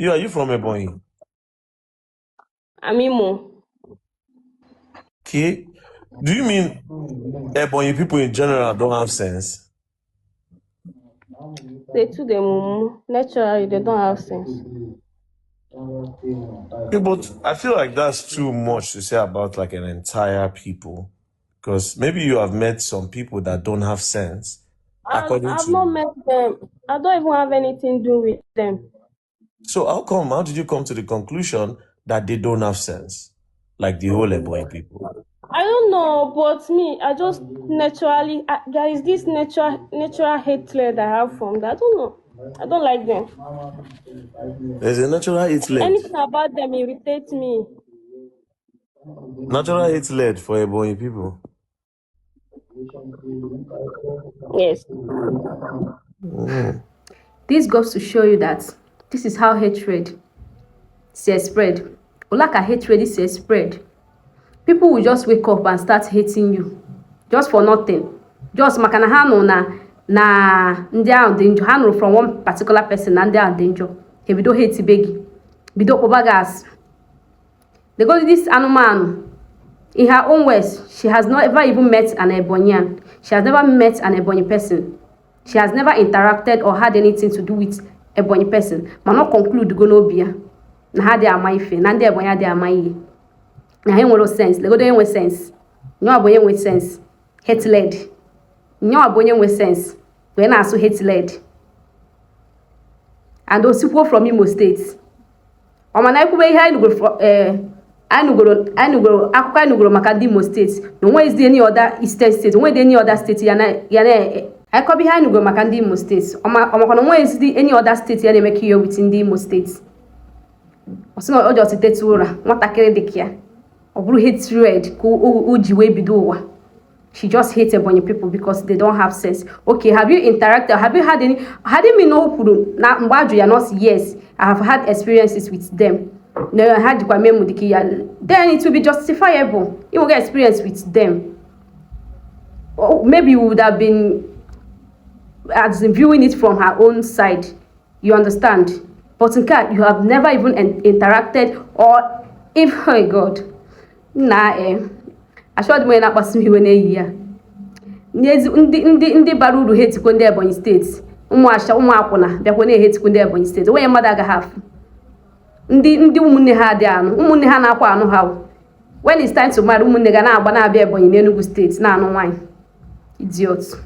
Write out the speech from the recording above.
Are you from Ebonyi? I'm Imo. Okay. Do you mean Ebonyi people in general don't have sense? They too them naturally they don't have sense. Okay, but I feel like that's too much to say about like an entire people. Because maybe you have met some people that don't have sense, according I've not to. met them. I don't even have anything to do with them. So how did you come to the conclusion that they don't have sense? Like the whole Ebonyi people. I don't know, but me, I just naturally there is this natural hatred I have from that. I don't know. I don't like them. There's a natural hate led. Anything about them irritates me. Natural hate led for Ebonyi people. Yes. This goes to show you that this is how hatred is spread. Olaka hatred is spread. People will just wake up and start hating you just for nothing. Just makana ha no na ndị ahụ dị njọ. Ha nụrụ from one particular person na ndị ahụ dị njọ. He bido hate begi. Bido kpọba gas. They go to this anụmanụ. In her own words, she has never even met an Ebonyian. She has never met an Ebonyi person. She has never interacted or had anything to do with Ebonyi person. Ma no conclude go no bia. Na ha dị ama ife. Na ndị Ebonyi dị ama ihe. Na ha nwere sense. Legodo enwe sense. Nyo abonye nwe sense. Hate led. Nyo abonye nwe sense. We na aso hate led. And those people from Imo State. Omana ikube ihe anugoro akụkọ anugoro maka ndị Imo State. No one is any other eastern state. No one any other state yana akọbi ihe anugoro maka ndị Imo State. Omakọ no one is any other state yana make you with ndị Imo State. Osino ojo sitetu ụra nwatakịrị dịka ọ bụrụ hatred ka o ji wee bido ụwa. She just hates Ebonyi people because they don't have sense. Okay, have you interacted? Have you had any? Hadn't me know na mbaju ya not yes. I have had experiences with them. No, I had then it will be justifiable. You will get experience with them. Or maybe you would have been as in viewing it from her own side. You understand? But in fact, you have never even interacted or if oh God. Nah ashọd m na-akpasu iwe n'eyi ya ndị bara uru hetikwo ndị Ebonyi steeti ụmụ akwụna bịakwa na-ehetikwo ndị Ebonyi steeti onye mmadụ agaghị afụ ndị ụmụnne ha dị anụ ụmụnne ha na-akwa anụ ha when it's time to marry ụmụnne ga na-agba na-abịa Ebonyi n'Enugu steeti na-anụ nwaanyị idiot.